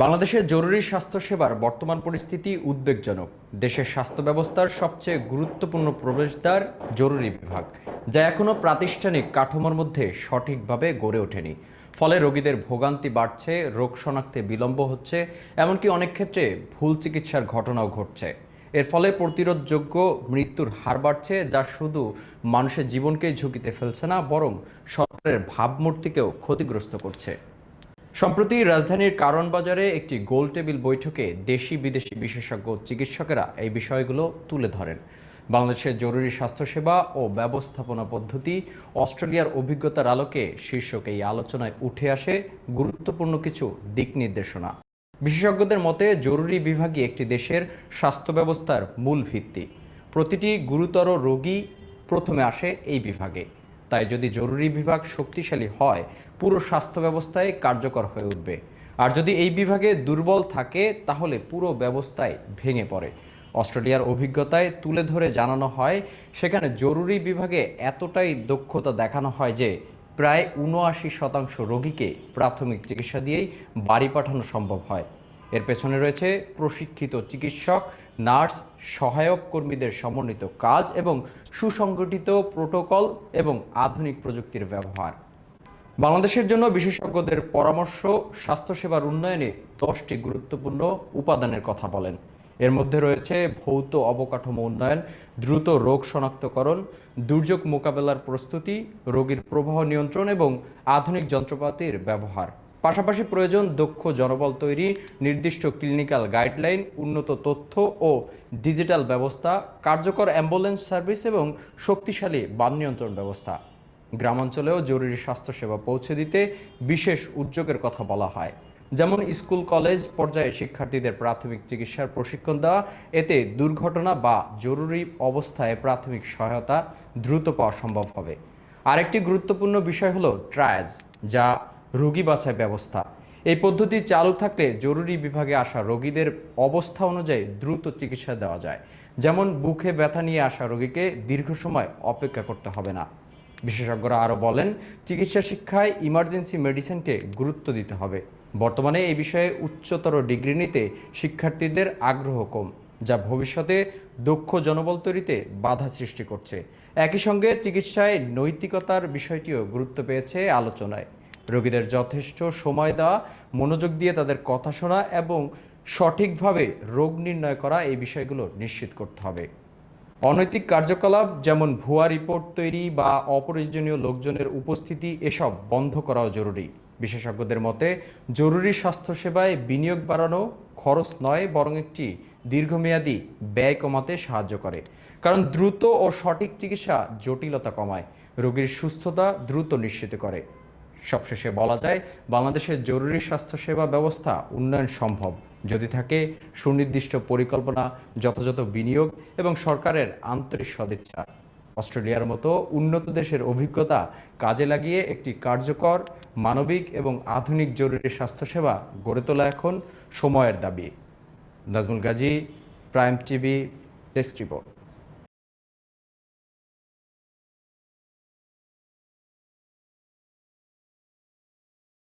বাংলাদেশের জরুরি স্বাস্থ্যসেবার বর্তমান পরিস্থিতি উদ্বেগজনক। দেশের স্বাস্থ্য ব্যবস্থার সবচেয়ে গুরুত্বপূর্ণ প্রবেশদ্বার জরুরি বিভাগ, যা এখনও প্রাতিষ্ঠানিক কাঠামোর মধ্যে সঠিকভাবে গড়ে ওঠেনি। ফলে রোগীদের ভোগান্তি বাড়ছে, রোগ শনাক্তে বিলম্ব হচ্ছে, এমনকি অনেক ক্ষেত্রে ভুল চিকিৎসার ঘটনাও ঘটছে। এর ফলে প্রতিরোধযোগ্য মৃত্যুর হার বাড়ছে, যা শুধু মানুষের জীবনকেই ঝুঁকিতে ফেলছে না, বরং সরকারের ভাবমূর্তিকেও ক্ষতিগ্রস্ত করছে। সম্প্রতি রাজধানীর কারণ বাজারে একটি গোল টেবিল বৈঠকে দেশি বিদেশি বিশেষজ্ঞ চিকিৎসকেরা এই বিষয়গুলো তুলে ধরেন। বাংলাদেশের জরুরি স্বাস্থ্যসেবা ও ব্যবস্থাপনা পদ্ধতি, অস্ট্রেলিয়ার অভিজ্ঞতার আলোকে শীর্ষক এই আলোচনায় উঠে আসে গুরুত্বপূর্ণ কিছু দিক নির্দেশনা। বিশেষজ্ঞদের মতে জরুরি বিভাগই একটি দেশের স্বাস্থ্য ব্যবস্থার মূল ভিত্তি। প্রতিটি গুরুতর রোগী প্রথমে আসে এই বিভাগে। তাই যদি জরুরি বিভাগ শক্তিশালী হয়, পুরো স্বাস্থ্য ব্যবস্থায় কার্যকর হয়ে উঠবে। আর যদি এই বিভাগে দুর্বল থাকে, তাহলে পুরো ব্যবস্থায় ভেঙে পড়ে। অস্ট্রেলিয়ার অভিজ্ঞতায় তুলে ধরে জানানো হয়, সেখানে জরুরি বিভাগে এতটাই দক্ষতা দেখানো হয় যে প্রায় ৭৯% রোগীকে প্রাথমিক চিকিৎসা দিয়েই বাড়ি পাঠানো সম্ভব হয়। এর পেছনে রয়েছে প্রশিক্ষিত চিকিৎসক, নার্স, সহায়ক কর্মীদের সমন্বিত কাজ এবং সুসংগঠিত প্রোটোকল এবং আধুনিক প্রযুক্তির ব্যবহার। বাংলাদেশের জন্য বিশেষজ্ঞদের পরামর্শ স্বাস্থ্যসেবার উন্নয়নে 10টি গুরুত্বপূর্ণ উপাদানের কথা বলেন। এর মধ্যে রয়েছে ভৌত অবকাঠামো উন্নয়ন, দ্রুত রোগ শনাক্তকরণ, দুর্যোগ মোকাবেলার প্রস্তুতি, রোগীর প্রবাহ নিয়ন্ত্রণ এবং আধুনিক যন্ত্রপাতির ব্যবহার। পাশাপাশি প্রয়োজন দক্ষ জনবল তৈরি, নির্দিষ্ট ক্লিনিক্যাল গাইডলাইন, উন্নত তথ্য ও ডিজিটাল ব্যবস্থা, কার্যকর অ্যাম্বুলেন্স সার্ভিস এবং শক্তিশালী বান নিয়ন্ত্রণ ব্যবস্থা। গ্রামাঞ্চলেও জরুরি স্বাস্থ্যসেবা পৌঁছে দিতে বিশেষ উদ্যোগের কথা বলা হয়, যেমন স্কুল কলেজ পর্যায়ে শিক্ষার্থীদের প্রাথমিক চিকিৎসার প্রশিক্ষণ দেওয়া। এতে দুর্ঘটনা বা জরুরি অবস্থায় প্রাথমিক সহায়তা দ্রুত পাওয়া সম্ভব হবে। আরেকটি গুরুত্বপূর্ণ বিষয় হলো ট্রায়াজ, যা রোগী বাছাই ব্যবস্থা। এই পদ্ধতি চালু থাকলে জরুরি বিভাগে আসা রোগীদের অবস্থা অনুযায়ী দ্রুত চিকিৎসা দেওয়া যায়। যেমন বুকে ব্যথা নিয়ে আসা রোগীকে দীর্ঘ সময় অপেক্ষা করতে হবে না। বিশেষজ্ঞরা আরও বলেন, চিকিৎসা শিক্ষায় ইমার্জেন্সি মেডিসিনকে গুরুত্ব দিতে হবে। বর্তমানে এই বিষয়ে উচ্চতর ডিগ্রি নিতে শিক্ষার্থীদের আগ্রহ কম, যা ভবিষ্যতে দক্ষ জনবল তৈরিতে বাধা সৃষ্টি করছে। একই সঙ্গে চিকিৎসায় নৈতিকতার বিষয়টিও গুরুত্ব পেয়েছে আলোচনায়। রোগীদের যথেষ্ট সময় দেওয়া, মনোযোগ দিয়ে তাদের কথা শোনা এবং সঠিকভাবে রোগ নির্ণয় করা, এই বিষয়গুলো নিশ্চিত করতে হবে। অনৈতিক কার্যকলাপ যেমন ভুয়া রিপোর্ট তৈরি বা অপ্রয়োজনীয় লোকজনের উপস্থিতি, এসব বন্ধ করাও জরুরি। বিশেষজ্ঞদের মতে জরুরি স্বাস্থ্যসেবায় বিনিয়োগ বাড়ানো খরচ নয়, বরং একটি দীর্ঘমেয়াদী ব্যয় কমাতে সাহায্য করে। কারণ দ্রুত ও সঠিক চিকিৎসা জটিলতা কমায়, রোগীর সুস্থতা দ্রুত নিশ্চিত করে। সবশেষে বলা যায়, বাংলাদেশের জরুরি স্বাস্থ্যসেবা ব্যবস্থা উন্নয়ন সম্ভব যদি থাকে সুনির্দিষ্ট পরিকল্পনা, যথাযথ বিনিয়োগ এবং সরকারের আন্তরিক সদিচ্ছা। অস্ট্রেলিয়ার মতো উন্নত দেশের অভিজ্ঞতা কাজে লাগিয়ে একটি কার্যকর, মানবিক এবং আধুনিক জরুরি স্বাস্থ্যসেবা গড়ে তোলা এখন সময়ের দাবি। Nazmul Gazi, prime TV, desk report.